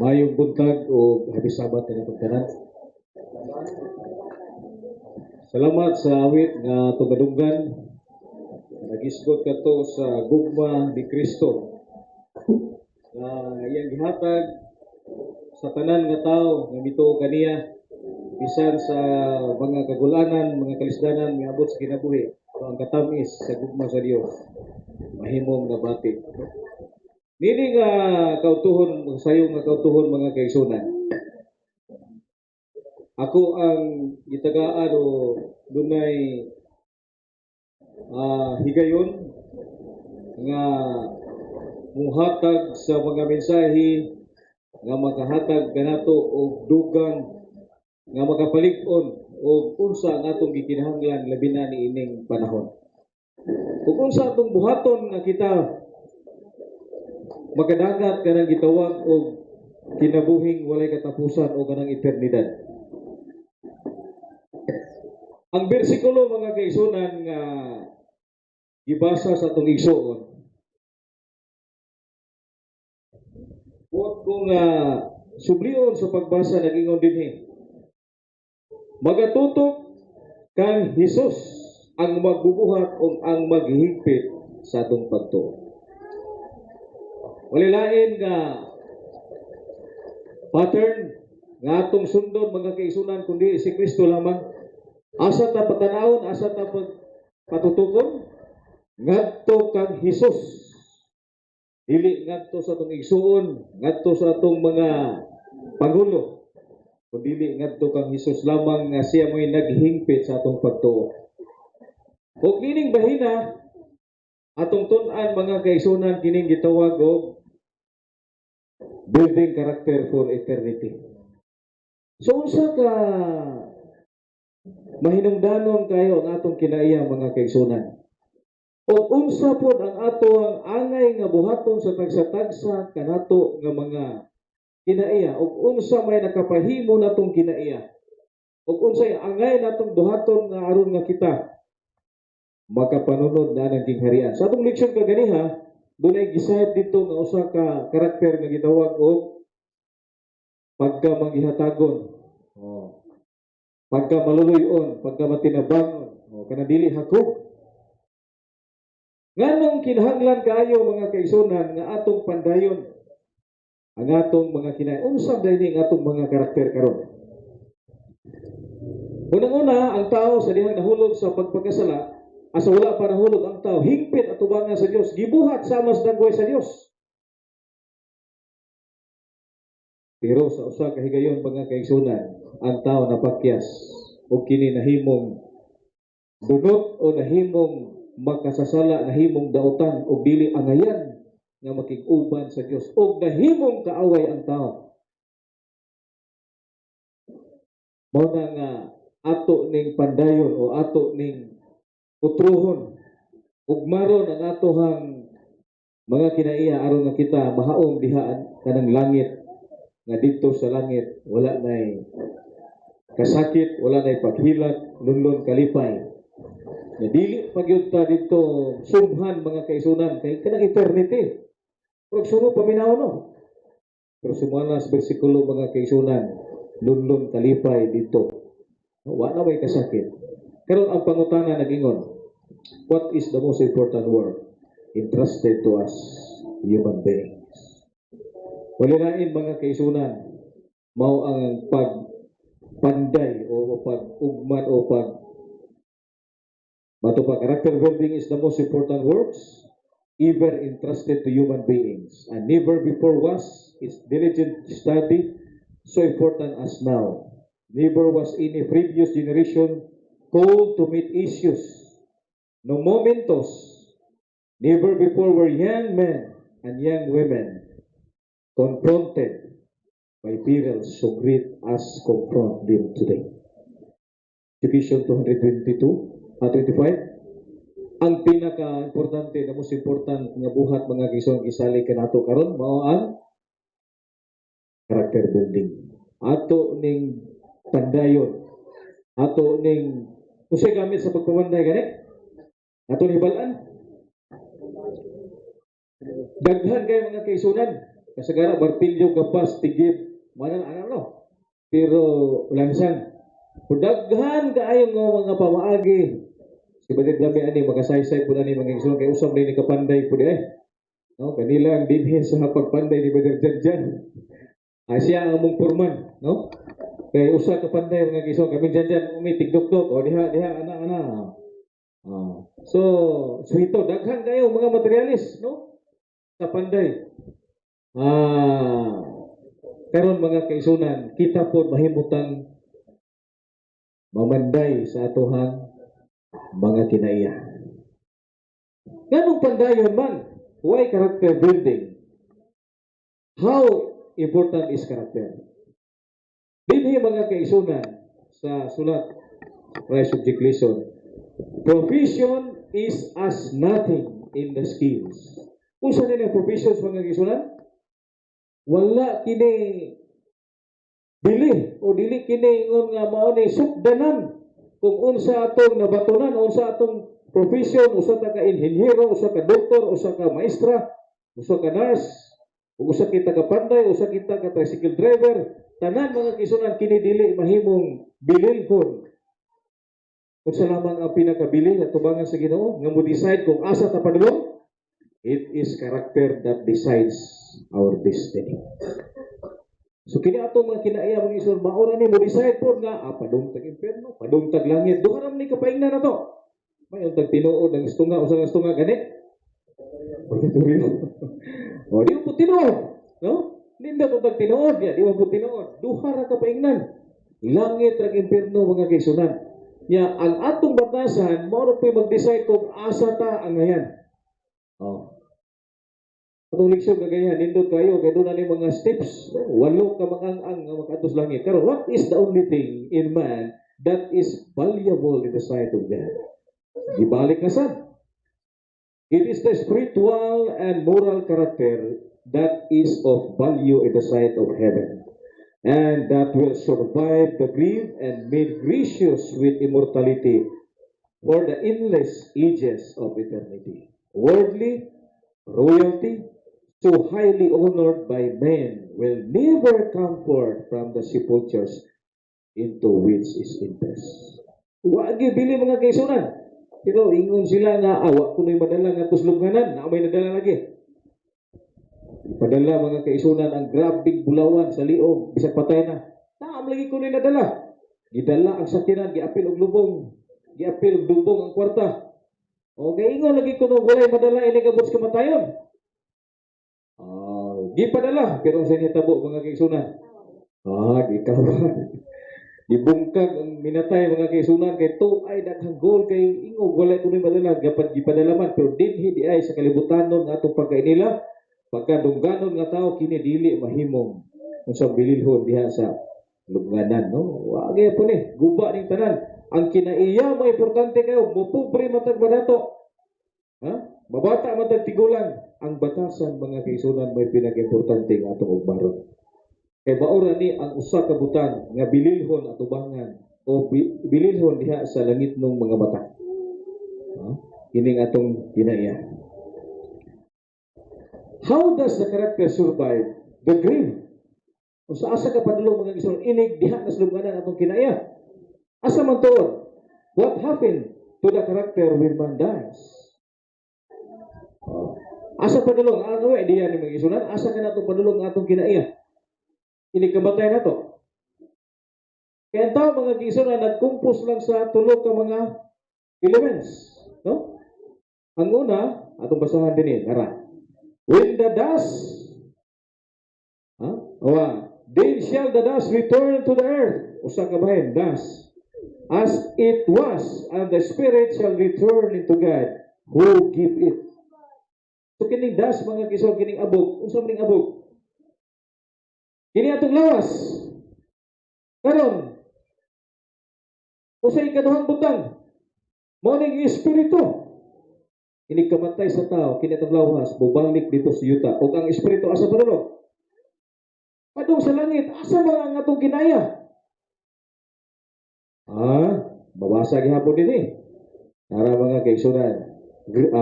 Mayong buntag o happy sabat na pagtanan. Salamat sa awit nga tugadunggan. Nagisgot ka to sa gugma ni Kristo. Iyang gihatag sa tanan nga tao nga mituo kaniya bisan sa mga kagulanan, mga kalisdanan miabot sa kinabuhi. So, ang katamis sa gugma sa Dios mahimong nabati. Nini nga kautuhon sayo nga kautuhon mga kaigsunan. Ako ang gitagaan o dunay higayon nga muhatag sa mga mensahe nga makahatag kanato og dugang nga makapalig-on og unsa ang atong gikinahanglan labi na niining panahon. Kung unsa atong buhaton nga kita makadagat kanang gitawag og kinabuhing walay katapusan o kanang eternidad. Ang bersikulo mga kaigsunan nga gibasa sa atong igsuon. Huwag kong sublion sa pagbasa nag-ingon dinhi. Magatutok kang Hesus ang magbubuhat o ang maghihigpit sa atong pagtuo. Walilain nga pattern nga atong sundon mga kaigsunan kundi si Kristo lamang. Asa ta patanawon, asa ta patutukon ngadto kang Hesus. Dili ngadto sa atong igsuon, ngadto sa atong mga pangulo, kundi ngadto kang Hesus lamang nga siya mo'y naghingpit sa atong pagtuo. Ug kining bahina atong tun-an mga kaigsunan kining gitawag og building character for eternity. So unsa ka mahinungdanon kayo ang atong kinaiya mga kaigsunan. O unsa pod ang atong angay nga buhaton sa tagsa-tagsa kanato nga mga kinaiya o unsa may nakapahimo natong kinaiya. O unsay angay natong buhaton nga aron nga kita makapanunod na ng kingharian. Sa atong leksyon kaganiha, dunay gisayad dito nga usa ka karakter nga gitawag og pagkamangihatagon. Pagka maluluyon, pagka matinabangon, kana dili hakog. Nganong kinahanglan kaayo mga kaigsunan nga atong pandayon ang atong mga kinay. Unsa dayni ang atong mga karakter karon? Unang-una, ang tao sa dihang nahulog sa pagpagkasala, asa wala pa nahulog ang tao, hingpit at tubangan sa Dios, gibuhat sa mas dagway sa Dios. Pero sa usa ka higayon mga kaigsunan, ang tao napakyas o kini nahimong dunot o nahimong makasasala, nahimong dautan o dili angayan nga makig-uban sa Dios o nahimong kaaway ang tao. Mao na nga ato ning pandayon o ato ning utruhon ug maron ang atohang mga kinaiya aron nga kita mahaom diha kanang langit nga dito sa langit wala nay kasakit, wala nay paghilat, lunlon kalipay. Nga dili pagyud ta dito sumhan mga kaigsunan kay kanang eternity. Pero sumo paminaw no. Pero sumala sa bersikulo mga kaigsunan, lunlon kalipay dito. Wala may kasakit. Karon ang pangutana nag-ingon, what is the most important word entrusted to us human beings? Walirain mga kaigsunan, mao ang pagpanday o pag-ugman o character building is the most important words ever entrusted to human beings, and never before was its diligent study so important as now. Never was any previous generation called to meet issues no momentos. Never before were young men and young women confronted by perils so great as confront them today. Division 222 at 25. Ang pinaka-importante na most important nga buhat mga kaigsunan gisali kanato karon mao ang character building. Ato ning pandayon, ato ning usay gamit sa pagpamanday gani? Ato ning balaan. Daghan kay mga kaigsunan Kasagara martilyo gapas tigib mana ano pero langsang pudaghan kaayo nga mga pamaagi si Badig Dami ani makasaysay pud ani mga igsoon kay usab ni kapanday pud no kanila ang dinhi sa pagpanday ni Badir Janjan siya ang among purman no kay usa ka panday mga igsoon kami Janjan umi tigdok-dok o diha ana so ito daghan kayo mga materialis no sa panday karon mga kaisunan kita po mahimutang mamanday sa atohang mga kinaiya. Ganong pandayon man, why character building? How important is character? Dinhi mga kaisunan sa sulat Christ Subject Lesson, provision is as nothing in the skills. Kung saan nila provisions mga kaisunan? Wala kini bili o dili kini ingon nga mao ni sukdanan kung unsa atong nabatunan unsa atong profession usa ka inhenyero usa ka doktor usa ka maestra usa ka nurse usa kita ka panday usa kita ka tricycle driver tanan mga kisunan kini dili mahimong bililhon unsa lamang ang pinakabili at tubangan sa Ginoo nga mo decide kung asa ta padulong. It is character that decides our destiny. So kini atong mga kinaiya mga isor maura ni mo decide po nga padung tag impierno, padung tag langit. Duha ra man ni kapaingnan nato. May untag tinuod ang istunga usa ka istunga gani. O di mo tinuod, no? Ninda ko tag tinuod ya, di mo tinuod. Duha ra kapaingnan. Langit ug impierno mga kaisunan. Ya ang atong batasan mao ra mag-decide kung asa ta ang ngayan. Atong leksyon kagayan nindot kayo kay doon na ni mga steps walo ka mangang-ang nga makaadtos langit. Pero what is the only thing in man that is valuable in the sight of God? Gibalik na sad. It is the spiritual and moral character that is of value in the sight of heaven, and that will survive the grief and made gracious with immortality for the endless ages of eternity. Worldly royalty, so highly honored by men, will never come forth from the sepulchres into which is interest. Wagi bili mga kaisunan. Pero ingon sila nga awa kuno'y madala nga tuslunganan, na may nadala lagi. Ipadala mga kaisunan ang grabing bulawan sa liog, bisag patay na. Naam lagi kuno'y nadala. Gidala ang sakinan, giapil og lubong, giapil og dubong ang kwarta. O ingon lagi kuno walay madala ini kabot sa kamatayon. Di padala pero sa nitabo mga kaisunan. Di kawan. Ibungkag ang minatay mga kaisunan kay to ay daghang goal kay ingog walay kuno madala gapat gipadalaman pero dinhi di ay sa kalibutanon nga atong pagkainila pagkadungganon nga tao kini dili mahimong unsa bililhon diha sa lubnganan no. Wagi po ni guba ning tanan. Ang kinaiya mo importante kayo mupobre matag badato. Mabata matag tigulan. Ang batasan mga kaisunan may pinag-importante nga atong ugmaron. Kay maura ni ang usa ka butang nga bililhon at ubangan o bililhon diha sa langit ng mga mata. Kining atong kinaiya. How does the character survive the grief? Kung sa asa ka padulong mga kaisunan inig diha na sa lubnganan atong kinaiya. Asa man tuod? What happened to the character when man dies? Asa padulong ang uwi diyan ni mga isunan? Asa ka na itong padulong atong kinaiya? Inikabatay na to. Kaya tao mga isunan nagkumpos lang sa tulo ka mga elements. No? Ang una, atong basahan din nara. When the dust, then shall the dust return to the earth. Usa ka bahin, dust. As it was, and the spirit shall return into God, who give it. So kining das mga kisog kining abog, unsa maning abog? Kini atong lawas. Karon usay ikaduhang butang. Mao ning espiritu. Kini kamatay sa tao, kini atong lawas bubalik dito sa yuta. Ug ang espiritu asa padulong? Padung sa langit, asa man ang atong kinaya? Babasa gihapon dinhi. Para mga kaisunan.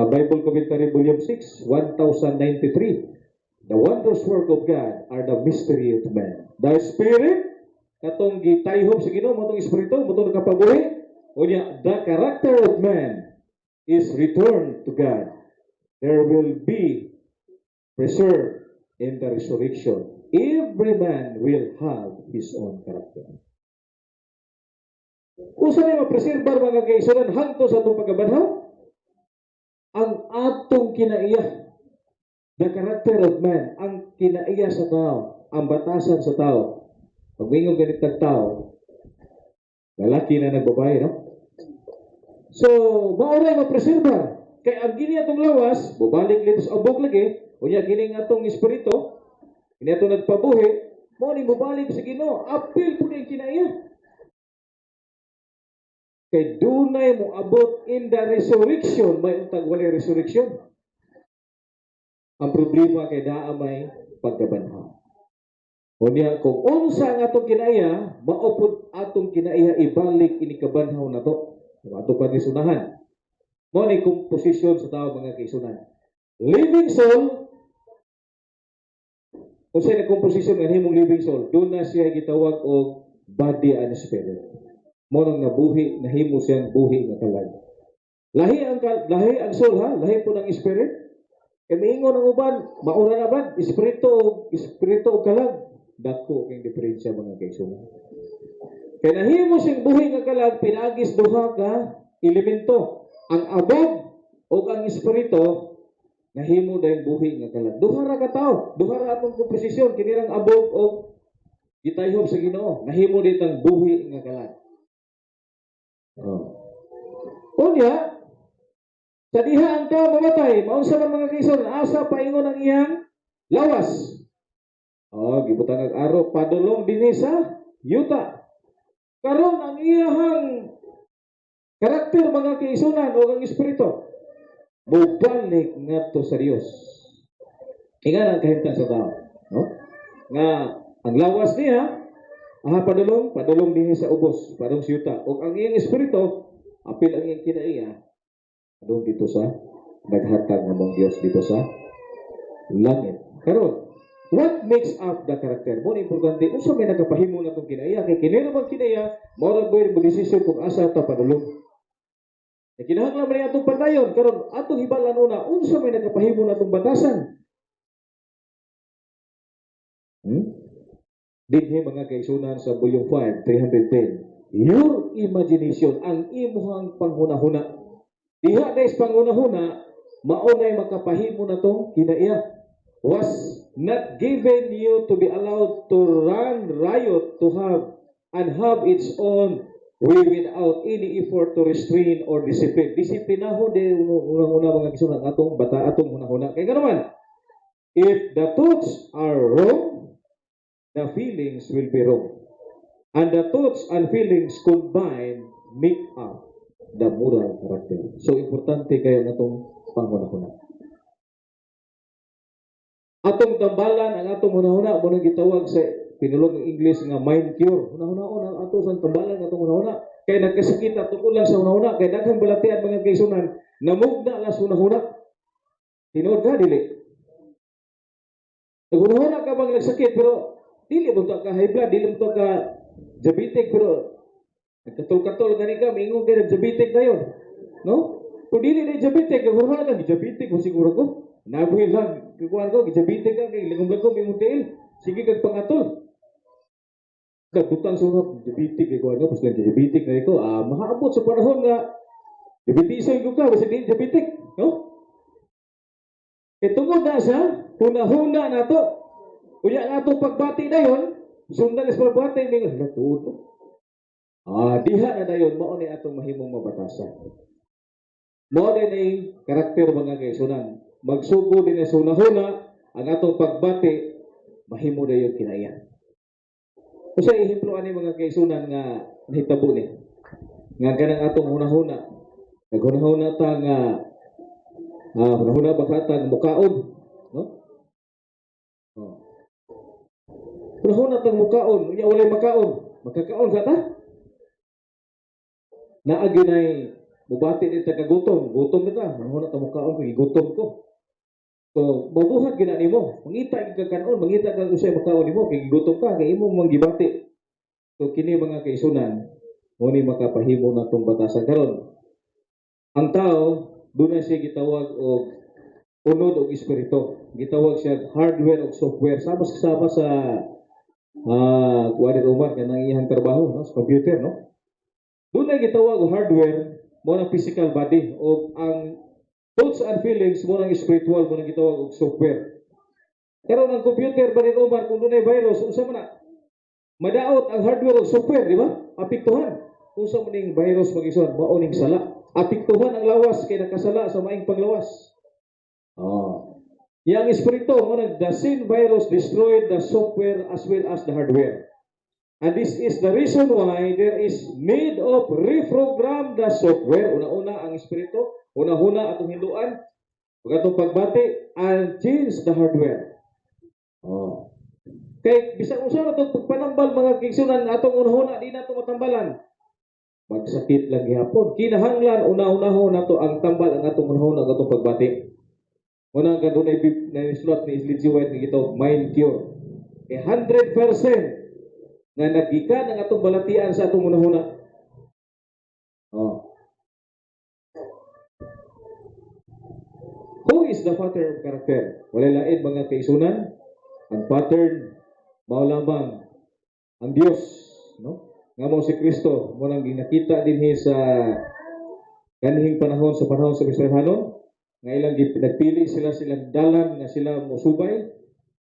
Bible Commentary Volume 6, 1093. The wondrous work of God are the mystery of man. The Spirit, katong gitayhom sa Ginoo, matong Espiritu, matong nakapabuhi, unya, the character of man is returned to God. There will be preserved in the resurrection. Every man will have his own character. Usa na mapreserbar mga kaigsunan hangtod sa atong pagkabanhaw, ang atong kinaiya, the character of man, ang kinaiya sa tao, ang batasan sa tao. Pag mingong ganitang tao, lalaki na nagbabae, no? So, maoray mapreserbar. Kaya ang gini atong lawas, bubalik dito sa abog lagi, unya gini atong espiritu, gini atong nagpabuhi, mo ni bubalik sa Ginoo, apil po na yung kinaiya. Kay dunay mo abot in the resurrection, may untag wala resurrection. Ang problema kay naa may pagkabanhaw. Unya kung unsa ang atong kinaiya, maupod atong kinaiya ibalik ini kabanhaw na to. Ato pa gisunahan. Mo ni komposisyon sa tao mga kaisunan. Living soul, kung sa'yo na komposisyon ng himong living soul, doon na siya gitawag og body and spirit. Mo nang nabuhi, nahimo siyang buhi nga kalag. Lahi ang soul ha, lahi po ng spirit. E miingon ang uban, maura na ba? Espiritu o kalag. Dako kang diferensya mga kaisunan. Kaya nahimo siyang buhi nga kalag, pinagis duha ka elemento. Ang abog o ang espiritu, nahimo dahil buhi nga kalag. Duha ra ka tao, duha ra atong komposisyon, kinirang abog o gitayhom sa Ginoo. Nahimo ditang buhi nga kalag. Unya, sa diha ang tao mamatay, maunsa man mga kaison, asa paingon ang iyang lawas. Gibutang ang aro, padulong dinhi sa yuta. Karon ang iyang karakter mga kaisunan o ang espiritu, mubalik ngadto sa Dios. Ingan ang kahimtang sa tao. No? Nga, ang lawas niya, padulong dinhi sa ubos, padung sa yuta. O ang iyang espiritu, apil ang iyang kinaiya, doon dito sa naghatag ng mong Diyos dito sa langit. Karon, what makes up the character? Mo importante, unsa may nagapahimo na itong kinaiya? Kay kinira bang kinaiya, maurag mo yung desisyon kung asa ito padulong. E kinahanglan man atong pandayon, karon atong hibalan una, unsa may nagapahimo na itong batasan? Dinhi mga kaisunan sa Bulyong 5, 310. Your imagination, ang imuhang panghuna-huna. Diha guys, panghuna-huna, maunay makapahimo na itong kinaiya. Was not given you to be allowed to run riot to have its own way without any effort to restrain or discipline. Disiplinaho din unang-una mga kisunan atong bata atong hunahuna. Kaya naman, if the thoughts are wrong, the feelings will be wrong. And the thoughts and feelings combined make up the moral character. So importante kayo atong panghunahuna. Atong tambalan ang atong hunahuna mo nang gitawag sa pinulong ng English nga mind cure. Hunahuna ang ato sa tambalan atong hunahuna kay nagkasakit tungkol lang sa hunahuna kay daghang balatian mga kaisunan namugna la sa hunahuna. Tinuod ka dili. Naghunahuna ka bang nagsakit pero dili mo ka high blood, dili mo ka diabetic pero nagkatol-katol gani ka mingon ka diabetic dayon. No? Kung dili na diabetic, naghunahuna ka diabetic mo siguro ko. Nabuhi lang, kikuhan ko, gijabitig ka, kay lagong-lagong, may mutil. Sige kag pangatol. Nagbutang sa mga gijabitig, kikuhan ko, pas lang gijabitig na ito, mahaabot sa panahon nga, gibitisoy ko ka, basta di gijabitig, no? E tungod na sa, huna-huna na to. Kuya nga itong pagbati na yun, sundan is pagbati, may nga, natuto. Diha na yun, mauni atong mahimong mabatasan. Mauni na yung karakter mga kaisunan. Magsugo din na sunahuna ang atong pagbati mahimo na yung kinaya. Usa ehemplo ani mga kaisunan nga nahitabo ni nga kanang atong hunahuna naghunahuna ta nga hunahuna ba ta mukaon, no? Hunahuna ta mukaon, unya walay makaon, makakaon ka ta? Naagi nay mubati ni ta kagutom, gutom na ta, hunahuna ta mukaon kay gutom ko. So, mabuhat gina nimo. Mangita ka kanon, mangita ka usay makaon nimo kay gigutom ka kay imo manggibati. So kini mga kaisunan, mo ni makapahimo natong batasan karon. Ang tao dunay siya gitawag og unod og espiritu. Gitawag siya hardware ug software. Sama sa kuwarit umar kanang iyang trabaho no, sa computer no. Dunay gitawag og hardware mo na physical body o ang thoughts and feelings mo ng spiritual mo nang gitawag og software. Pero ang computer ba rin umar kung dunay virus unsa man na madaot ang hardware ug software, di ba? Apektuhan. Unsa man ning virus mag-ison, mao ning sala. Apektuhan ang lawas kay nakasala sa maing paglawas. Oh. Yang espiritu mo the same virus destroyed the software as well as the hardware. And this is the reason why there is need of reprogram the software. Una-una ang espiritu, una-una atong hinduan, ug atong pagbati and change the hardware. Oh. Kay bisag usa na itong pagpanambal mga kigsunan atong unahuna di nato matambalan. Magsakit lang gihapon. Kinahanglan una-unahon nato ang tambal ang atong unahuna ang atong pagbati. Una ka dunay na slot ni Isli G. White ni gitawag mind cure. 100% nga nagikan ang atong balatian sa atong unahuna. Oh. Who is the pattern of character? Wala lain mga kaisunan. Ang pattern mao lamang ang Dios, no? Nga mo si Kristo mo nang ginakita dinhi sa kanhing panahon sa Bisayhanon nga ilang nagpili silang dalan nga sila mosubay.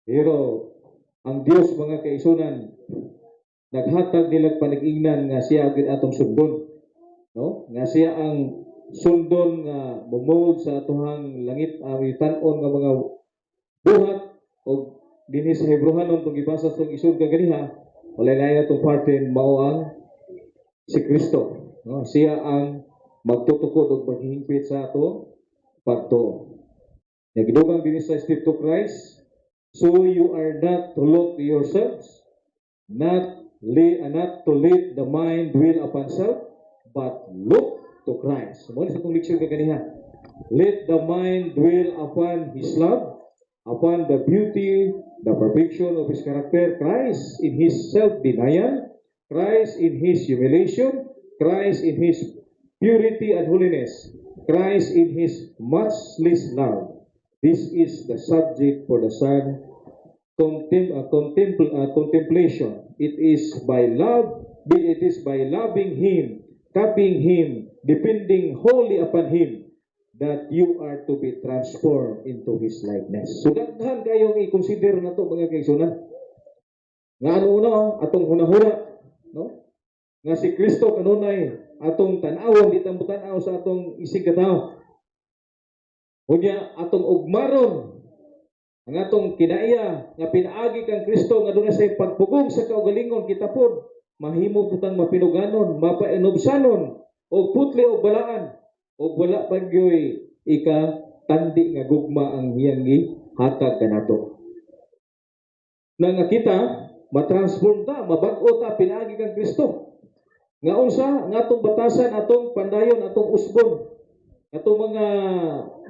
Pero ang Dios mga kaisunan naghatag nila panag-ingnan nga siya agad atong sundon, no? Nga siya ang sundon nga momold sa atuhang langit tan-on nga mga buhat o dinhi sa Hebrehanon tong gibasa tong isud kaganiha wala na itong parte mao ang si Kristo, no? Siya ang magtutukod og maghihingpit sa ato pagtuo. Nagidugang dinhi sa Step to Christ, so you are not to look to yourselves, not to let the mind dwell upon self, but look to Christ. Mo sa itong leksyon kaganiha. Let the mind dwell upon His love, upon the beauty, the perfection of His character, Christ in His self-denial, Christ in His humiliation, Christ in His purity and holiness, Christ in His matchless love. This is the subject for the Son contemplation. It is by loving Him, copying Him, depending wholly upon Him, that you are to be transformed into His likeness. So daghan kayong i-consider na to mga kaigsunan. Nga ano atong hunahura, no? Nga si Kristo kanunay atong tan-awon di tan-aw sa atong isig katawo. Unya atong ugmaron ang atong kinaiya nga pinaagi kang Kristo nga dunay say pagpugong sa kaugalingon kita pod mahimo putang mapinuganon, mapainobsanon o putli o balaan o wala pagyoy ika tandi nga gugma ang iyang gihatag kanato. Nga kita matransform ta, mabag-o ta pinaagi kang Kristo. Nga unsa nga atong batasan, atong pandayon, atong usbon, atong mga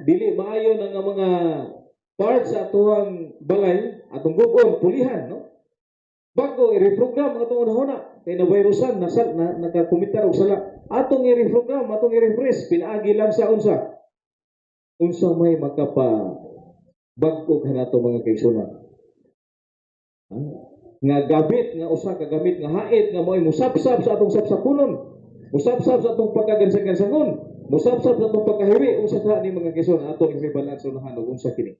dili maayo nga mga parts sa atong balay, atong gugon, pulihan, no? Bago i-reprogram atong unahuna kay na-virusan, nakakumitar og sala. Atong i-reprogram, atong i-refresh, pinaagi lang sa unsa. Unsa may makapa bag-o kanato mga kaigsunan. Nga gamit nga usa ka gamit nga hait nga mo'y musabsab sa atong sapsapunon, musabsab sa atong pagkagansan-gansangon, musabsab sa atong pagkahiwi unsa ta ni mga kaigsunan atong ihibalan sa unahan ug unsa kini.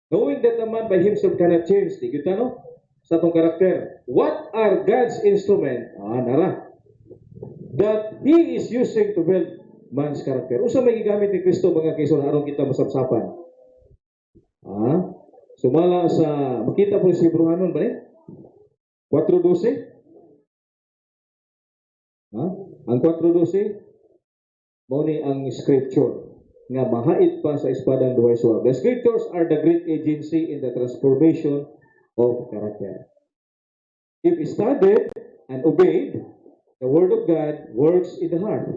Knowing that a man by himself cannot change, di kita no? Sa atong karakter. What are God's instrument? Nara. That He is using to build man's character. Unsa may gigamit ni Kristo mga kaigsunan aron kita masabsapan? Sumala sa makita po si Hebrehanon ba ni? 4:12. Ang 4:12 mao ni ang scripture nga mahait pa sa espadang duhay sword. The scriptures are the great agency in the transformation of character. If studied and obeyed, the word of God works in the heart,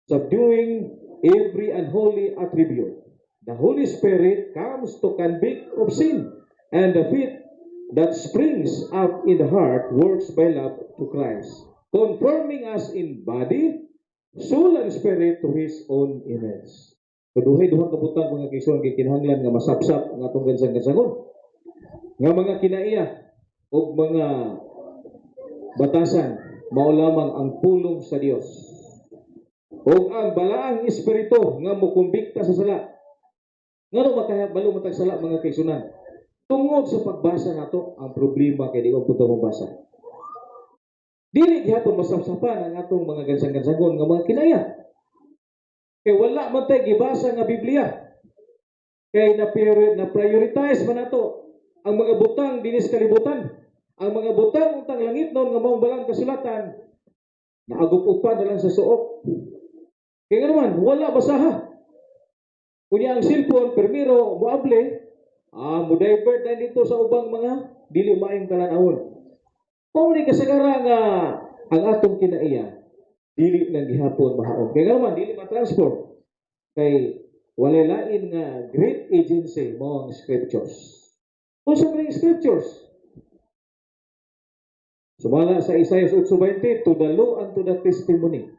subduing every unholy attribute, The Holy Spirit comes to convict of sin, and the faith that springs up in the heart works by love to Christ, conforming us in body, soul, and spirit to His own image. So duhay-duha kabutang mga kaigsoon kay kinahanglan nga masapsap ang atong gansang-gansangon. Nga mga kinaiya o mga batasan, mao lamang ang pulong sa Dios. O ang balaang espiritu nga mokumbikta sa sala. Ngano makahibalo matag sala mga kaigsunan? Tungod sa pagbasa nato ang problema kay di ko punta mabasa. Dili gihapon masapsapan ang atong mga gansang-gansangon nga mga kinaiya. Kay wala man tay gibasa nga Biblia. Kay na prioritize man nato ang mga butang dinis kalibutan. Ang mga butang untang langit noon nga maong balang kasulatan naagup-upan na lang sa suok. Kaya naman, wala basaha. Kunya ang cellphone, permiro, muable, mo-divert na dito sa ubang mga dili maayong talanawon. Kung ni kasagara nga ang atong kinaiya, dili lang gihapon mahaon. Kaya naman, dili ma-transform. Kay walay lain nga great agency mo ang scriptures. Kung sa mga scriptures, sumala sa Isaiah 8:20, to the law and to the testimony.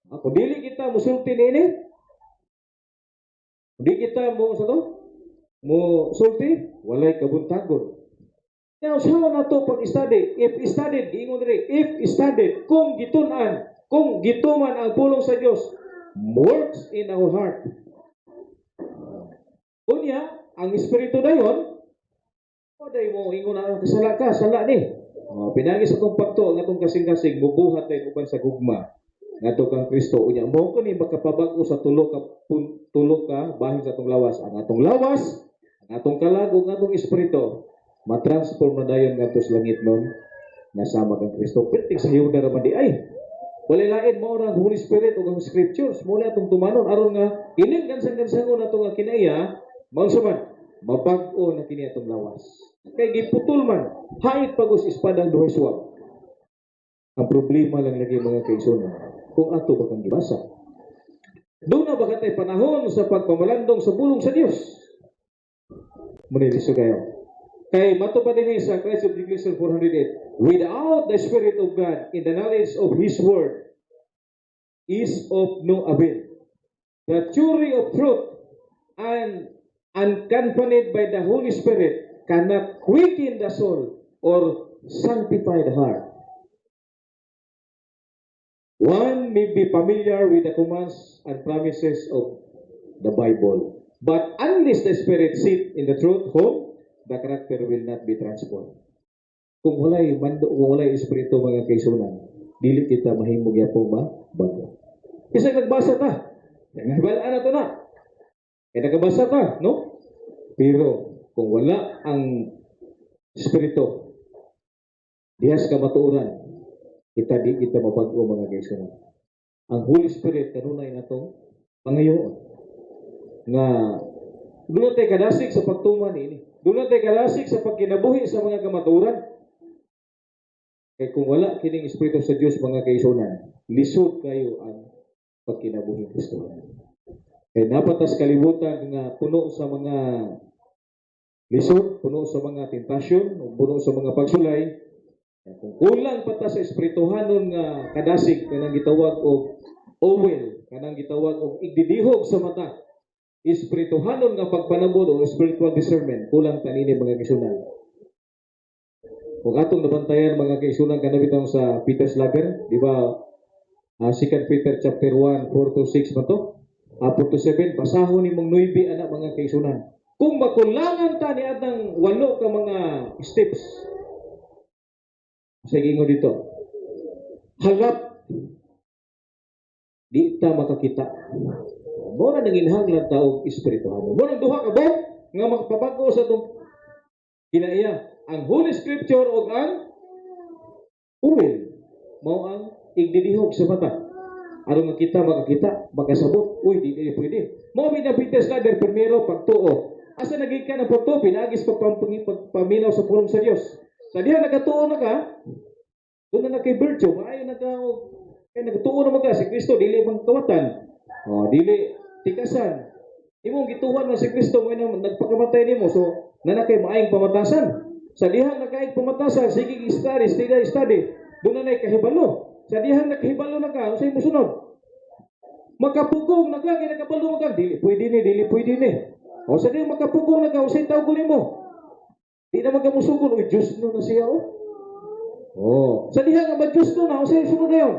Kung dili kita musulti nini, di kita mo sa to, mo sulti, walay kabuntagon. Now, sao na to pag-study? If studied, ingon rin, if studied, kung gitunan, kung gituman ang pulong sa Diyos, works in our heart. Unya, ang espiritu na yun, day mo, ingon na kasala ka, sala ni. Pinagis akong pagto, ang atong kasing-kasing, bubuhat tayo uban sa gugma. Nga to kang Kristo. Unya, mo ko ni makapabago sa tulo ka, bahin sa atong lawas. Ang atong lawas, ang atong kalago, ang atong espiritu, matransform na dayon nga to sa langit nun, nasama kang Kristo. Pitik sa hiyo na raman di ay. Walilain mo ang Holy Spirit o ang Scriptures. Muna itong tumanon. Aron nga, ining gansang-gansangon na itong kinaiya, maunsaman, mabag-o na kini itong lawas. Kaya giputol man, hait pagos ispadang duhay suwag. Ang problema lang lagi mga kaigsunan, kung ato ba kang gibasa. Doon na ba katay panahon sa pagpamalandong sa bulong sa Diyos? Muniliso kayo. Kay matupad din sa Christ of Ecclesiastes 408, without the Spirit of God in the knowledge of His Word is of no avail. The theory of truth and unaccompanied by the Holy Spirit cannot quicken the soul or sanctify the heart. One may be familiar with the commands and promises of the Bible, but unless the Spirit sit in the truth home, the character will not be transformed. Kung walay espiritu mga kaigsunan, dili kita mahimog yapong bago. Kasi nagbasa ta, nagbalaan na to na. Kaya nagbasa ta, no? Pero kung wala ang espiritu, dihas ka matuuran, kita mabago mga kaigsunan. Ang Holy Spirit kanunay na to pangayoon nga doon tayo kadasig sa pagtuman ini. Doon tayo kadasig sa pagkinabuhi sa mga kamaturan. Kaya kung wala kining espiritu sa Diyos mga kaigsunan, lisod kayo ang pagkinabuhi Kristo. Kaya napatas kalibutan nga puno sa mga lisod, puno sa mga tentasyon, puno sa mga pagsulay. Kung kulang pa ta sa espirituhanon nga kadasig kanang gitawag og owel, kanang gitawag og igdidihog sa mata, espirituhanon nga pagpanabod o spiritual discernment, kulang tanini mga kaigsunan. Kung atong nabantayan mga kaigsunan kanabitang sa Peter's Lager, di ba? 2 Peter chapter 1, 4-6 ba to? 4-7, basahon ni mong 9 anak mga kaigsunan. Kung makulangan ta ni atang 8 ka mga steps, sige ngo dito, halap, di ta makakita. Muna nanginhanglan taong espirituhan. Muna duha ka ba? Nga magpabago sa itong kinaiya. Ang Holy Scripture o ang uwil. Mao ang igdidihog sa mata. Aron nga kita makakita, makasabot. Uy, di pwede. Mao na Peter's Ladder, primero, pagtuo. Asa naging ka ng pagtuo, pinagis pagpaminaw sa pulong sa Diyos. Sa diha nagatuo na ka, doon na kay virtue, maayo nagatuo na mga si Kristo, dili mang kawatan. Dili tikasan. Imong gituhan man si Kristo mo na nagpakamatay nimo, so nanakay maayong pamatasan. Sa dihan nakaayong pamatasan, sige study. Doon na kahibalo. Sa dihan nakahibalo na ka, unsay mosunod? Makapugong na ka, kaya nakabalo ka, dili pwede ni. O sa dihan makapugong na ka, unsay tawag nimo? Di na magamusugol, uy, Diyos no na siya, oh. Oh, sa diha nga mag-Diyos no na, unsay sunod na yun?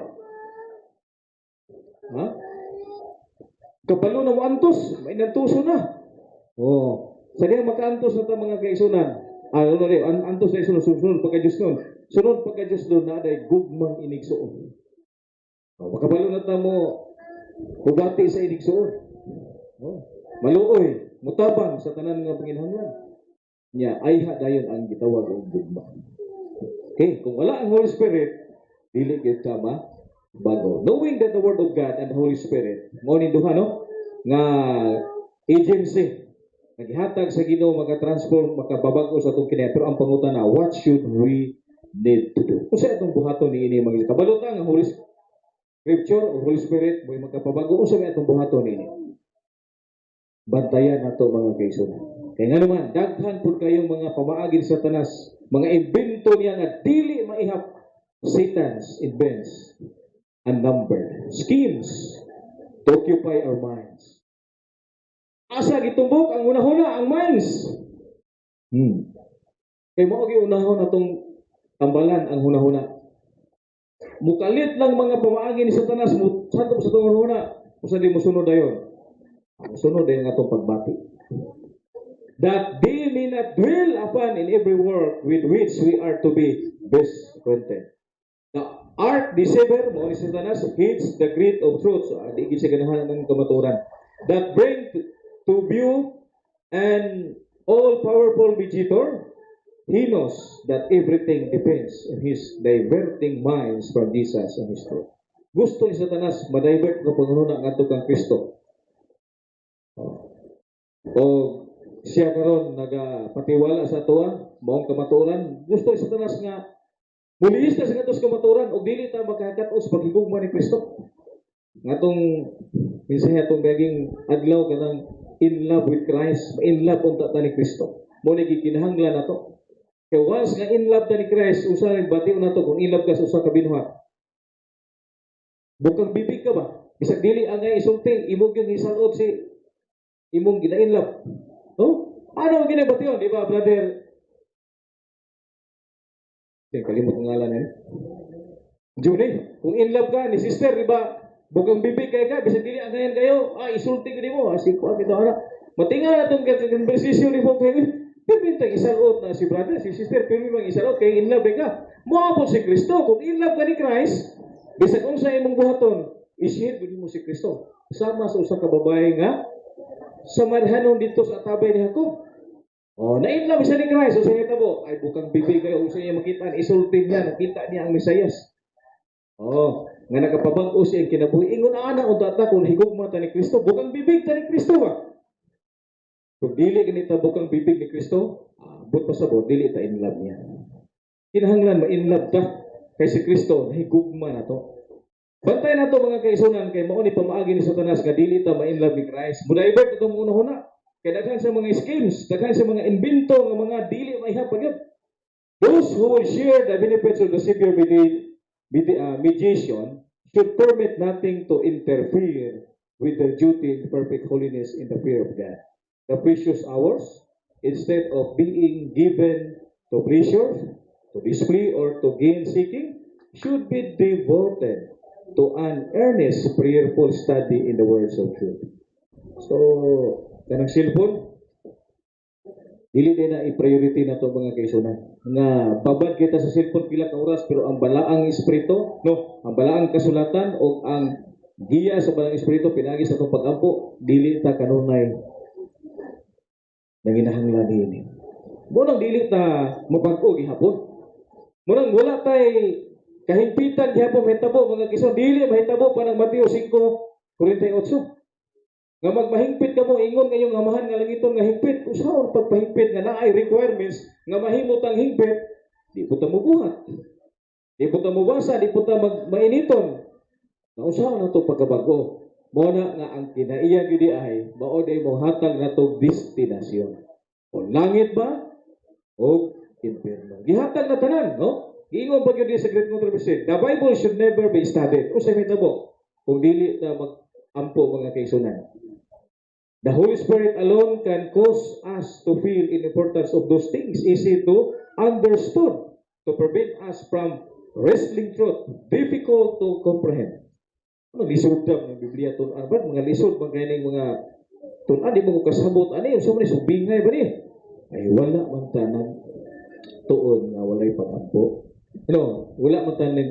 Ha? Kabalo na mo antos, may nantuso na. Oh, sa diha makaantos na ta mga kaisunan. Ano na rin, antos na isunod, sunod pagka-Diyos nun. Sunod pagka-Diyos nun, na aday gugmang inigsoon. Oh, makabalo na ta mo, hubati sa inigsoon. Oh, maluoy, mutabang sa tanan nga panginahanglan. Nya, ay dayon ang gitawag og gugma. Okay, kung wala ang Holy Spirit, dili gyud ka bago. Knowing that the Word of God and the Holy Spirit, mo ni duha no, nga agency naghatag sa Ginoo maka-transform, makababago sa atong kinabuhi. Pero ang pangutana, what should we need to do? Kung sa atong buhaton niini mga kabalutan ang Holy Scripture o Holy Spirit mo'y makapabago, kung sa atong buhaton niini, bantayan nato mga kaisunan. Kaya nga naman, daghan po kayong mga pamaagin sa tanas, mga invento niya nga dili maihap. Satan's invents unnumbered schemes to occupy our minds. Asa gitumbok ang una-una ang minds. Kay mao gi unahon atong tambalan ang una-una. Mukalit lang mga pamaagi ni Satanas mo sadto sa atong una, usa di mo sunod dayon. Sunod dayon atong pagbati. That they may not dwell upon in every work with which we are to be best acquainted. The art deceiver mo ni Satanas hates the great of truth. So, di gid siya ganahan ng kamaturan. That bring to view an all-powerful mediator. He knows that everything depends on his diverting minds from Jesus and his truth. Gusto ni Satanas ma-divert ng pangununa ngadto kang Kristo. O siya karon nagapatiwala sa tuwa, maong kamaturan. Gusto ni Satanas nga mulihis na sa katos kamaturan o dili ta magkakatos paghigugma ni Kristo. Ngatong minsan atong gaging adlaw kanang in love with Christ, in love unta ta ni Kristo. Mo ni gikinahanglan nato. Kaya once nga in love ta ni Christ, usa rin bation nato kung in love ka sa usa ka binuhat. Bukang bibig ka ba? Bisag dili angay isulti, imong yung isalot si imong gina-in love. No? Ano ang ginabation, di ba, brother? Kalimot ang ngalan niya. Juni, kung in love ka ni sister, di ba? Bukang bibig kay ka, bisag dili angayan kayo, isulti ka di mo, siko kita ana. Matingal na itong conversation ni mo kayo, pipintang isalot na si brother, si sister, pipintang isalot kay in love ka. Moabot si Kristo, kung in love ka ni Christ, bisag unsa imong buhaton, ishare gid mo si Kristo. Sama sa usa ka babae nga samarhanon dito sa tabay ni Jacob. Oh, na-in love siya ni Christ. O sa tabo, ay bukang bibig kayo. Kung siya makita, isultin niya, nakita niya ang Mesayas. Oh, nga nagapabag-o siya ang kinabuhi. Ingon ana o tata kung higugma ta ni Kristo, bukang bibig ta ni Kristo ba? Kung dili ganita bukang bibig ni Kristo, but pasabot, dili ta in love niya. Kinahanglan ma-in love ta kay si Kristo, higugma na to. Bantay na to mga kaisunan, kay mao ni pamaagi ni Satanas nga dili ta ma-in love ni Christ. Mudayvert itong una-una. Kaya daghan sa mga schemes, daghan sa mga invento ng mga dili maihapag yun. Those who will share the benefits of the Savior mediation should permit nothing to interfere with their duty in perfect holiness in the fear of God. The precious hours, instead of being given to pleasure, to display, or to gain seeking, should be devoted to an earnest, prayerful study in the words of truth. So, kanang cellphone, dili din na i-priority na to mga kaisunan. Nga babad kita sa cellphone pila ka oras, pero ang balaang espiritu, ang balaang kasulatan o ang giya sa balaang espiritu pinagi sa itong pag-ampo, dili ta kanunay nanginahanglan ini. Munang dili ta mapag-o gihapon. Munang wala tay kahimpitan gihapon mahitabo mga kaisunan, dili mahitabo pa ng Mateo 5:48. Nga magmahimpit ka mo, ingon ngayong amahan nga langiton nga himpit. Usaon pagpahimpit nga naay requirements nga mahimot ang himpit, di po ta mo buhat. Di po ta mo basa, di po ta mainiton. Nga usaon na ito pagkabago. Mo na nga ang kinaiya gyud ay mao day mohatag nato destinasyon. O langit ba o impierno. Gihatag na tanan, no? Giingon pa gyud sa Great Controversy, the Bible should never be studied. Usa may tabo kung dili na mag-ampo mga kaisunan. The Holy Spirit alone can cause us to feel in importance of those things, easy to understood, to prevent us from wrestling truth, difficult to comprehend. Ano lisod ng Biblia tunan ba? Mga lisod mga kaning mga tunan di mo ko kasabot ani usa man subingay ba ni? Ay wala man tanan tuon nga walay pagampo. No, wala man tanan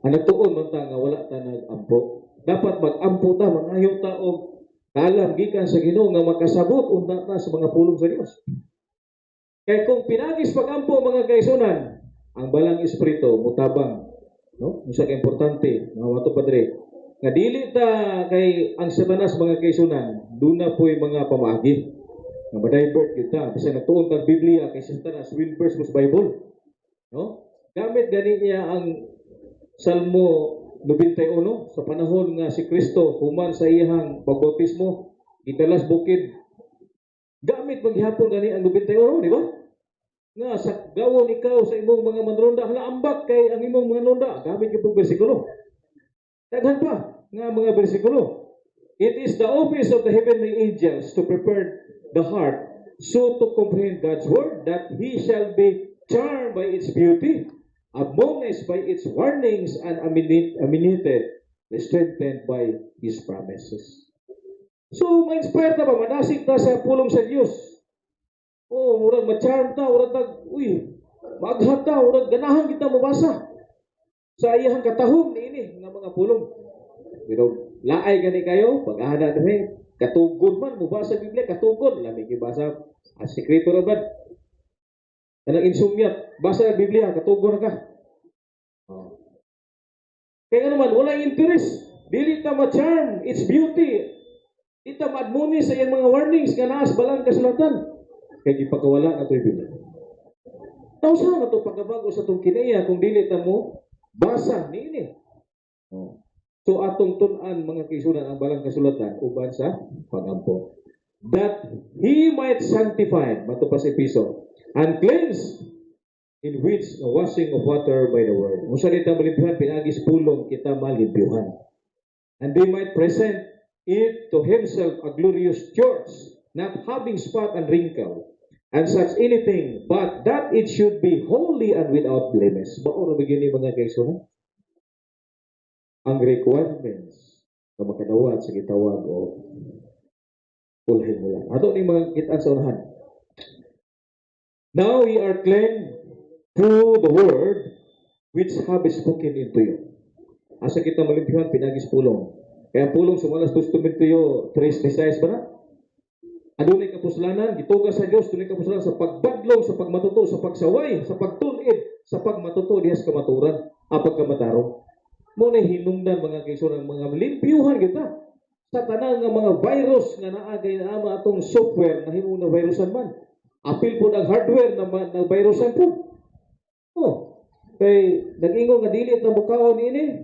ang tuon man ta nga wala tanang ampo. Dapat mag-ampo ta mangayo ta og alam gikan sa Ginoo nga makasabot unta ta sa mga pulong sa Dios. Kay kung pinagis pagampo mga kaisunan, ang balang espiritu mutabang, no? Usa ka importante nga wato padre. Nga dili ta kay ang Satanas mga kaisunan, duna po'y mga pamaagi. Nga ma-divert kita bisan nagtuon kang Biblia kay Satanas will verse sa Bible. No? Gamit gani niya ang Salmo 91 sa panahon nga si Kristo human sa iyang pagbautismo italas bukid gamit maghapon gani ang 91 di ba nga sa gawon ikaw sa imong mga manronda hala ambak kay ang imong mga nonda gamit gyud bersikulo daghan pa nga mga bersikulo. It is the office of the heavenly angels to prepare the heart so to comprehend God's word that he shall be charmed by its beauty, admonished by its warnings, and ammunited, strengthened by His promises. So, ma-inspire ta ba? Manasig ta sa pulong sa Diyos. Oh, murag ma-charm ta, murag tag, maghat ta, murag ganahan kita mabasa sa iyang katahom ni ini nga mga pulong. Pero, laay gani kayo, pag-ahana na katugod man, mubasa Biblia, katugod, lamig ibasa, as sekreto na ba? Kanang insomnia, basa ang Biblia, katugod na ka. Oh. Kaya naman, wala interest. Dili ta ma-charm, its beauty. Dili ta ma-admonish sa iyang mga warnings, nga naas balang kasulatan. Kaya ipakawala na ito yung Biblia. Tausa na ito pagkabago sa itong kinaya kung dili ta mo, basa ni ini. Oh. So atong tunan mga kaisunan ang balang kasulatan uban sa pagampo. That he might sanctify, matupas episo, and cleanse in which the washing of water by the word. Kung saan ita malimpihan, pinagis pulong kita malimpihan. And they might present it to himself a glorious church, not having spot and wrinkle, and such anything, but that it should be holy and without blemish. Baon na begini mga kaisunan? Ang requirements na makadawat sa gitawag o ulhin mo yan. Ato ni mga kitaan sa unahan. Now we are clean through the word which have spoken into you. Asa kita malimpihan, pinagis pulong. Kaya pulong sumalas testament to you, 3:16 ba na? Adunay kapuslanan, gitugas sa Dios, dunay kapuslanan sa pagbadlong, sa pagmatuto, sa pagsaway, sa pagtulid, sa pagmatuto dihas kamaturan, pagkamataro. Muna hinungdan mga kaisunan, mga limpyuhan kita sa tanang nga mga virus nga naagay na ama atong software na himong na virusan man. Apil po ang hardware na virusan po. Oh, kay nag-ingon nga dili na mukaon ini.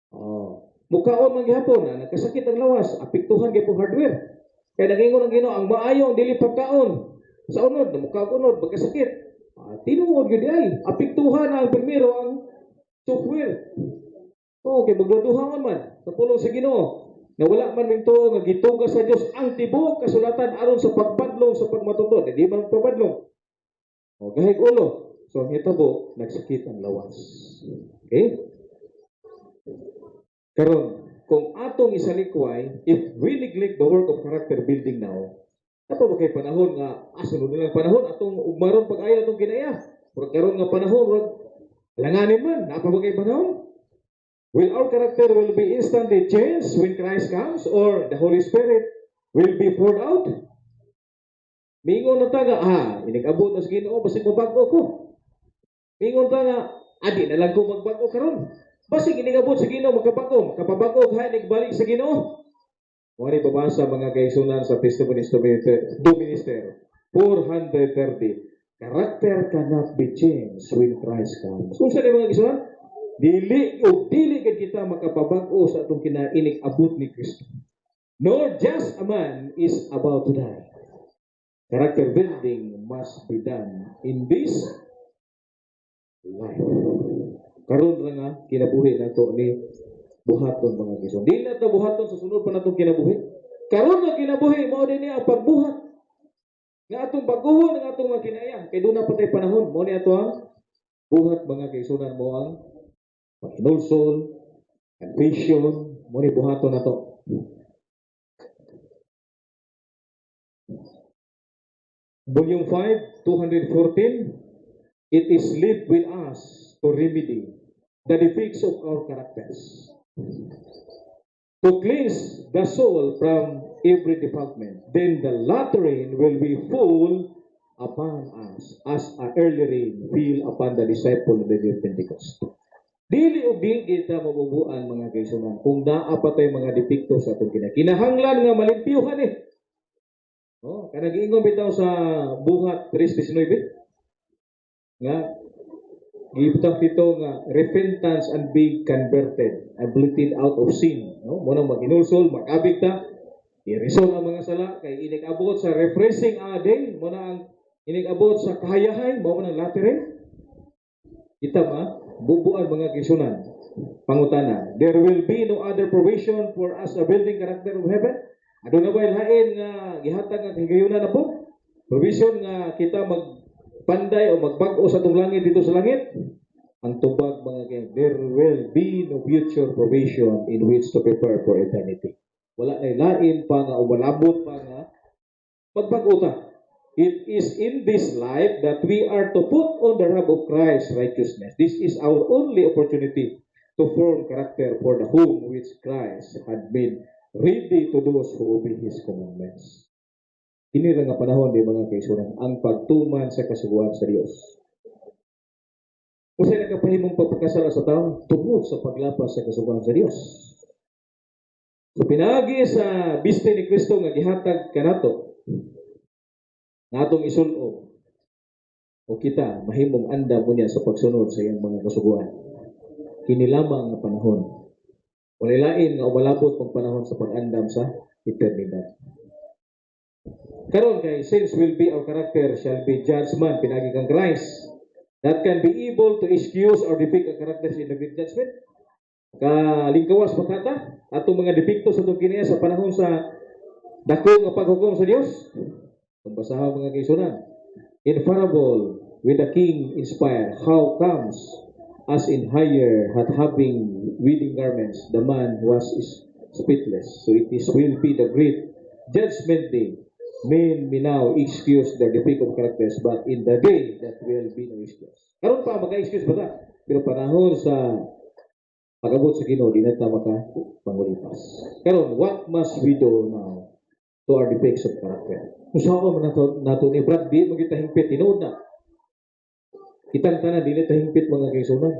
Oh, mukaon man gihapon na nagkasakit ang lawas, apektuhan gyud po hardware. Kay nag-ingon ang Ginoo ang maayo dili pagkaon. Sa unod na mukaon unod magkasakit. Tinuod gyud ay apektuhan ang primero ang software. Okay, magduduhangan man sa pulong sa Ginoo. Na wala man minto nga gitugas sa Dios ang tibuok kasulatan aron sa pagbadlong sa pagmatuto. Di man pagbadlong. O gahig ulo. So ang hitabo nagsakit ang lawas. Okay? Karon, kung atong isalikway, if we neglect the work of character building now, ato ba kay panahon nga sunod na lang panahon atong ugmaron pag-ayo atong kinaya. Pero karon nga panahon langanin man, napa ba kay panahon? Will our character will be instantly changed when Christ comes, or the Holy Spirit will be poured out? Mingon na taga, inigabot na sa Ginoo, basig mabago ko. Mingon taga, adi na lang ko magbago karon. Basig inigabot sa Ginoo, magkabago, kapabago ka, igbalik sa Ginoo. Muna ipabasa mga kaisunan sa Testimonies do Minister, 430. Character cannot be changed when Christ comes. Kung saan yung mga kaisunan? Dili gid kita makapabag-o sa atong kinainig abot ni Kristo. Nor just a man is about to die. Character building must be done in this life. Karon ra nga kinabuhi nato ni buhaton mga Ginoo. Di na ta buhaton sa sunod pa natong kinabuhi. Karon nga kinabuhi mao din niya ang pagbuhat nga atong baguhon nga atong mga kinaiya kay doon na patay panahon mo ni ato ang buhat mga kaigsunan mo ang paghinulsol, confession, mo ni buhaton na to. Volume 5, 214, it is left with us to remedy the defects of our characters, to cleanse the soul from every defilement. Then the latter rain will be full upon us as a early rain fell upon the disciple of the day of Pentecost. Dili og dili kita mabubuan mga kaigsunan kung naa pa tay mga depekto sa atong kinahanglan nga malimpyuhan ni. Oh, kanang giingon bitaw sa buhat 3:19 nga gibutang dito nga repentance and be converted and blotted out of sin. No, mo nang maginulsol, makabig ta, i-resolve ang mga sala kay inig-abot sa refreshing day, mo na ang inig-abot sa kahayahay, mo nang laterin. Kita ba? Bubuan mga kisunan. Pangutana, there will be no other provision for us a building character of heaven. Ado na ba lain nga gihatag nga higayunan na po? Provision nga kita magpanday o magbag-o sa itong langit dito sa langit? Ang tubag mga kaya, there will be no future provision in which to prepare for eternity. Wala na lain pa nga o malabot pa nga magbag-o ta. It is in this life that we are to put on the robe of Christ's righteousness. This is our only opportunity to form character for the whom which Christ had made ready to those who obey His commandments. Ini nga panahon di mga kaisunan, ang pagtuman sa kasuguan sa Dios. Kung sa'yo nagkapahimong pagpagkasala sa tao, tungod sa paglapas sa kasuguan sa Dios. So pinagi sa biste ni Kristo nga gihatag kanato, natong isulob o kita mahimong anda mo niya sa pagsunod sa iyang mga kasuguan. Kini lamang nga panahon. Walay lain nga umalabot pang panahon sa pag-andam sa eternidad. Karon kay since will be our character shall be judgment pinagi kang Christ that can be able to excuse or depict our characters in the great judgment. Kalingkawas patata atong mga depikto sa itong kinaya sa panahon sa dako nga paghukom sa Dios. Pagbasahan mga kaisunan. Infallible with the king inspired, how comes as in higher had having wedding garments, the man was speechless. So it is will be the great judgment day. Men may now excuse their defect of characters, but in the day that will be no excuse. Karon pa maka-excuse ba ta? Pero panahon sa pag-abot sa Ginoo di na ta maka-pangulipas. Karon, what must we do now to our defects of character? Kung saan man nato ni Brad, di mo kita hingpit, tinuod na. Kitang tanan, di na tahingpit mga kaisunan.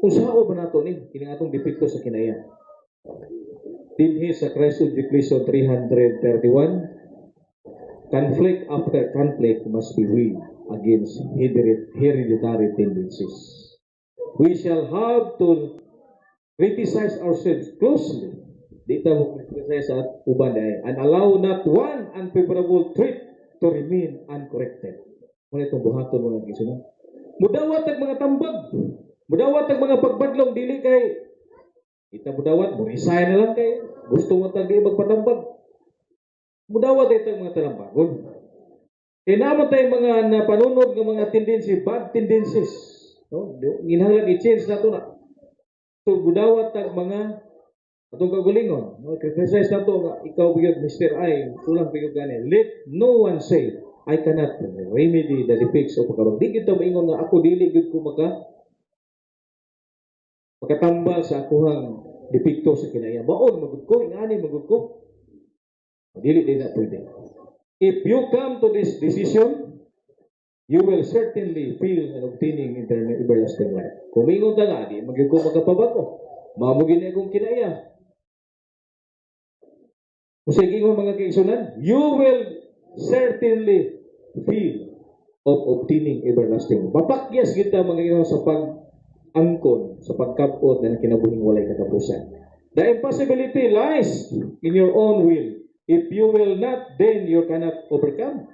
Kung saan man nato ni, kining atong defekto sa kinaya. Dinhi sa Christ Ecclesiastes 331, conflict after conflict must be weighed against hereditary tendencies. We shall have to criticize ourselves closely. Dito mo criticize sa uban and allow not one unfavorable trait to remain uncorrected. Muna itong buhaton mo ng kisunan. Mudawat ang mga tambag. Mudawat ang mga pagbadlong. Dili kay kita mudawat. Resign na lang kay gusto mo tagi magpatambag. Mudawat ito ang mga talambagon. E naman tayong mga napanunod ng mga tendency, bad tendencies. No? Ginahanglan i-change na ito na. So, mudawat ang mga atong kagulingon. No? Criticize na ito nga, ikaw bigyan, Mr. I, tulang bigyan gani. Let no one say, I cannot remedy the defects of pagkaroon. Di kita maingon nga ako dili gud ko makatambal sa akuhang depekto sa kinaya. Baon magud ko, ingani magud ko. Dili din na pwede. If you come to this decision, you will certainly feel and obtaining eternal everlasting life. Kung maingon ta nga, di magig ko magapabago. Mamugin na akong kinaya. Kung sa ingon mga kaigsunan, you will certainly feel of obtaining everlasting. Papakyas kita mga ino sa angkon sa pagkabot na kinabuhing walay katapusan. The impossibility lies in your own will. If you will not, then you cannot overcome.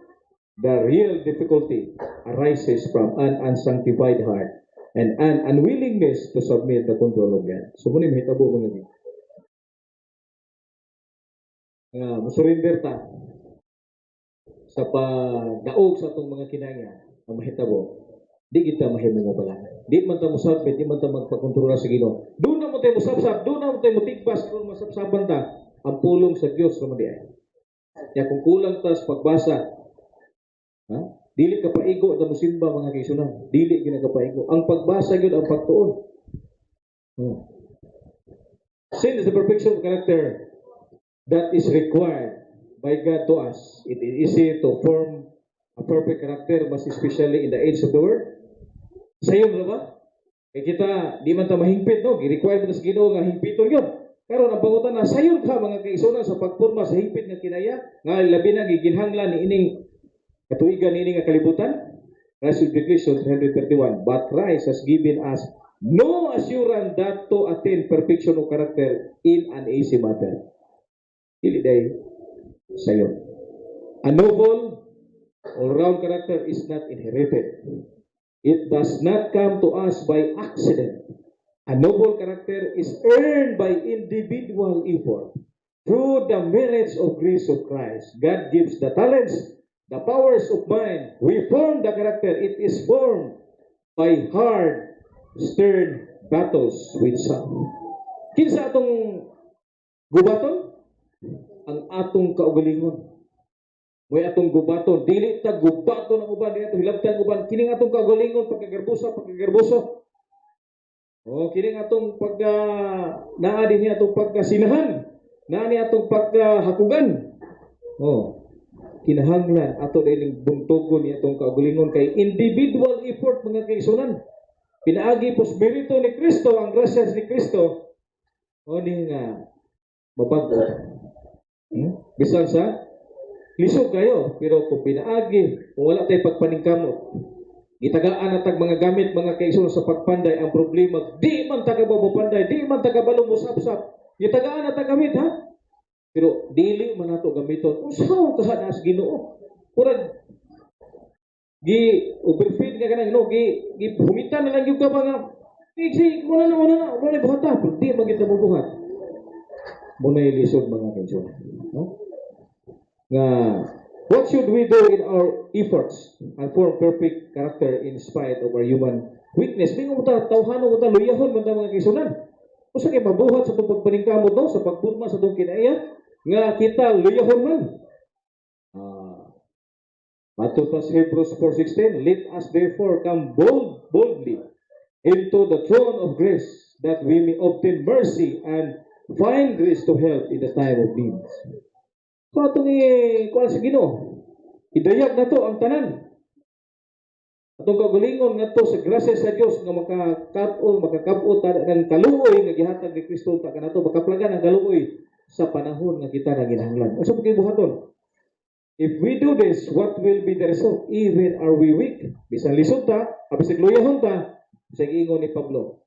The real difficulty arises from an unsanctified heart and an unwillingness to submit the control of God. So, muna mahitabo mga ito. Musurrender ta sa pagdaog sa itong mga kinaya ang mahitabo. Di kita mahimo mo pala. Di man ta musabit, di man ta magpakontrola sa Ginoo. Doon na mo tayo musabsab, doon na mo tayo mutigbas kung masabsaban ta ang pulong sa Dios naman di ay. Kaya kung kulang ta sa pagbasa, dili ka paigo at musimba mga kaisunan. Dili gina ka paigo. Ang pagbasa gyud ang pagtuon. Sin is the perfection of character that is required by God to us. It is easy to form a perfect character, mas especially in the age of the world. Sayon na ba? Kaya kita, di man ta mahingpit, no? I-require mo sa Ginoo nga hingpiton yun. Karon ang pangutan na, sayon ka mga kaisunan sa pagporma sa hingpit nga kinaya, nga labi na giginhanglan ni ining katuigan ni ining nga kalibutan. Christ Declaration 331. But Christ has given us no assurance that to attain perfection of character in an easy matter. Dili day sayon. A noble all-round character is not inherited. It does not come to us by accident. A noble character is earned by individual effort. Through the merits of grace of Christ, God gives the talents, the powers of mind. We form the character. It is formed by hard, stern battles with some. Kinsa atong gubaton? Ang atong kaugalingon. May atong gubaton, dili ta gubaton ang uban, dili ta hilabtan uban, kining atong kaugalingon pagkagarbuso. Kining atong naa din niya atong pagkasinahan, naa ni atong pagkahakugan. Kinahanglan ato dining buntogon ni atong kaugalingon kay individual effort mga kaisunan. Pinaagi po spirito ni Kristo, ang grasya ni Kristo. Ni nga mabago. Bisan sa lisod kayo, pero kung pinaagi, kung wala tayo pagpaningkamot, gitagaan natag mga gamit, mga kaisunan sa pagpanday, ang problema, di man tagababapanday, di man tagabalong musapsap, gitagaan natag gamit, ha? Pero dili man nato gamiton, usaw kahanas Ginoo. Kurang, overfeed nga kanang, humitan na lang yung ka mga, muna na, buhata, pero di man kita mabuhat. Muna yung lisod mga kaisunan. What should we do in our efforts and form perfect character in spite of our human weakness? May nga tawhanon mo luyahon man mga kaisunan. Usa kay mabuhat sa itong pagpaningkamot no? Sa pagpurma sa itong kinaya nga kita luyahon man. Matod pa sa Hebrews 4:16, let us therefore come boldly into the throne of grace that we may obtain mercy and find grace to help in the time of need. So atong kuan sa Ginoo, idayag na to ang tanan. Atong kagalingon ngadto sa grasya sa Dios nga makakab-o ng kaluoy nga gihatag ni Kristo ta kanato makaplagan ang kaluoy sa panahon nga kita naginahanglan. Unsa pud buhaton? If we do this, what will be the result? Even are we weak? Bisan lisod ta, bisag luyahon ta, sa ingon ni Pablo,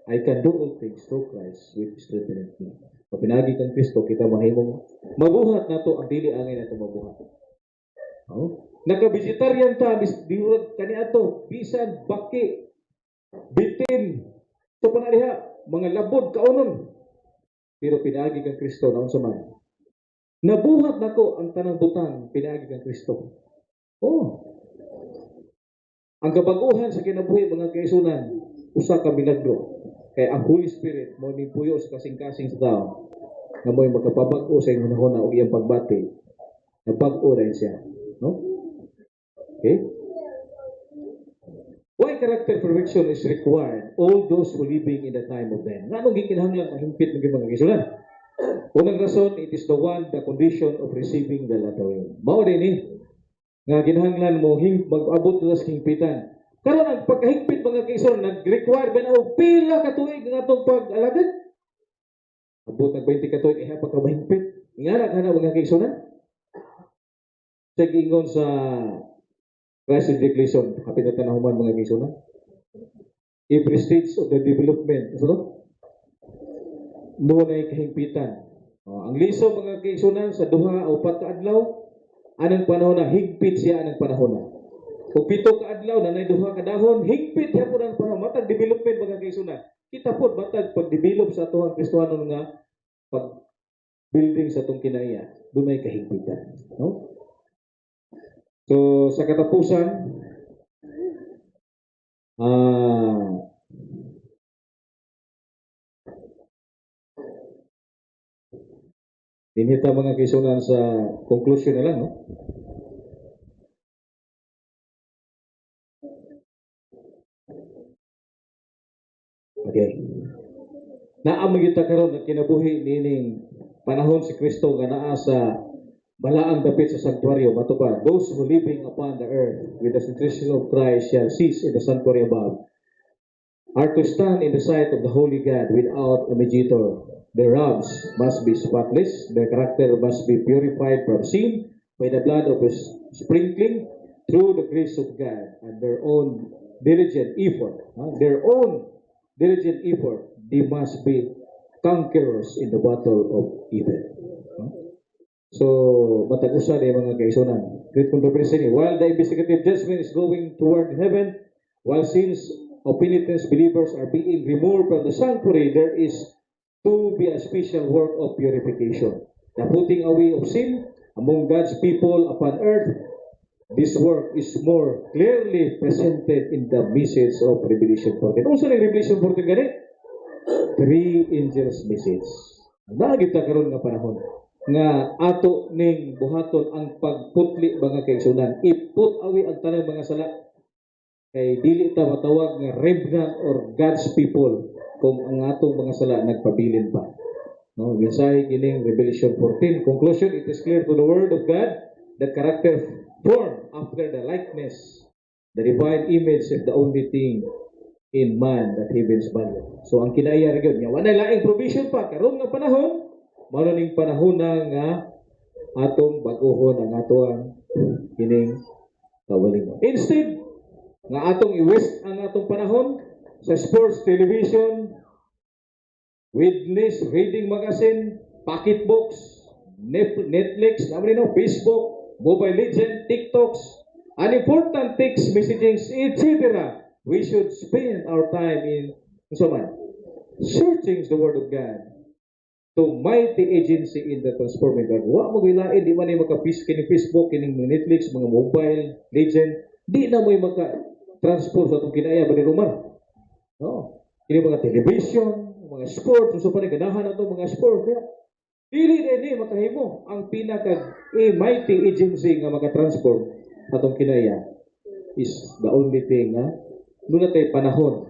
I can do all things through Christ which strengthens me. Pag pinagi kang Kristo, kita mahimong mabuhat na to ang dili angin na ito mabuhat. Naka-vegetarian ta, diurag kaniya to, bisan, baki, bitin, ito pa na diha, mga labod, kaunon. Pero pinagi kang Kristo, naon sa man. Nabuhat na ko ang tanang butang, pinagi kang Kristo. Ang kabaguhan sa kinabuhi, mga kaisunan, usa ka milagro. Kaya ang Holy Spirit mo ni puyo sa kasing-kasing sa tao na mo'y magkapabag-o sa iyong hunahuna o iyang pagbati. Nabag-o rin siya. No? Okay? Why character perfection is required? All those who living in the time of them. Nga nung gikinahanglan ang himpit ng mga kisulan? Unang rason, it is the condition of receiving the latter rain. Mao din nga ginahanglan mo mag-abot sa hingpitan. Karon ang pagkahigpit mga kaison nag-require ba na og pila ka tuig nga atong pag-alagad? Abot ng 20 ka tuig pagka mahigpit. Ingana kana mga kaison. Sa gingon sa Christ Declaration, kapit na tanahuman mga kaison. every stage of the development. So, nunay kahimpitan. Ang liso mga kaigsunan sa duha o upat ka adlaw, anang panahon na higpit siya anang panahon na. Kung pito ka adlaw na nay duha ka dahon, higpit siya po ang panahon. Matag development mga kaigsunan. Kita po matag pag-develop sa atuhang Kristohano nga pag-building sa itong kinaiya, dunay kahigpitan. No? So, sa katapusan, dinita mga kaigsunan sa conclusion na lang, no? Okay. Naamag kita karon na kinabuhi nining panahon si Kristo nga naa sa balaang dapit sa sanctuaryo matupad. Those who living upon the earth with the centration of Christ shall cease in the sanctuary above, are to stand in the sight of the holy God without a mediator. Their robes must be spotless, their character must be purified from sin by the blood of His sprinkling through the grace of God, and their own diligent effort, they must be conquerors in the battle of evil. So, matag-usa na mga kaigsunan. Great controversy ni. While the investigative judgment is going toward heaven, while sins of penitent believers are being removed from the sanctuary, there is to be a special work of purification. The putting away of sin among God's people upon earth. This work is more clearly presented in the message of Revelation 14. Unsa ni Revelation 14 gani? Three angels message. Nagita karon nga panahon nga ato ning buhaton ang pagputli mga kaigsunan. Iput away ang tanang mga sala. Kay dili ta matawag nga remnant or God's people kung ang atong mga sala nagpabilin pa. No, mensahe kining Revelation 14. Conclusion, it is clear to the word of God that character formed after the likeness, the divine image is the only thing in man that heavens value. So ang kinaiya ra gyud nya wala laing provision pa karon nga panahon, mao ning panahon na nga atong bag-ohon ang atong kining kawalingon. Instead nga atong i-waste ang atong panahon sa sports, television, witness, reading magazine, pocketbooks, Netflix, Facebook, Mobile Legends, TikToks, unimportant text messaging, etc. We should spend our time in searching the Word of God to mighty agency in the transforming God. Wa mo gilain di man ay kining Facebook, kining Netflix, mga Mobile Legend, di na mo maka-transport sa itong kinaya ba ni Rumar. No? Kining mga television, mga sports, so pa ganahan na itong mga sports. Dili din makahimo ang pinaka mighty agency nga maka-transport atong kinaya is the only thing doon natin panahon.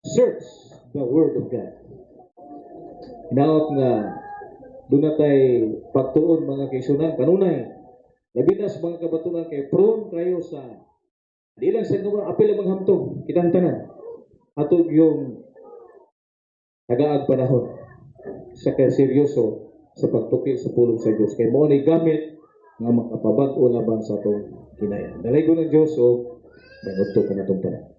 Search the Word of God. Hinaot nga doon natin pagtuon mga kaigsunan kanunay. Labi na sa mga kabatunan kay prone kayo sa di lang sa mga apel ang maghamtong kitang tanan. Atog yung tagaag panahon sa seryoso sa pagtuki sa pulong sa Diyos. Kay mo ni gamit nga makapabag-o laban sa itong kinaya. Dalay ko ng Diyos o may utok ka na itong tanan.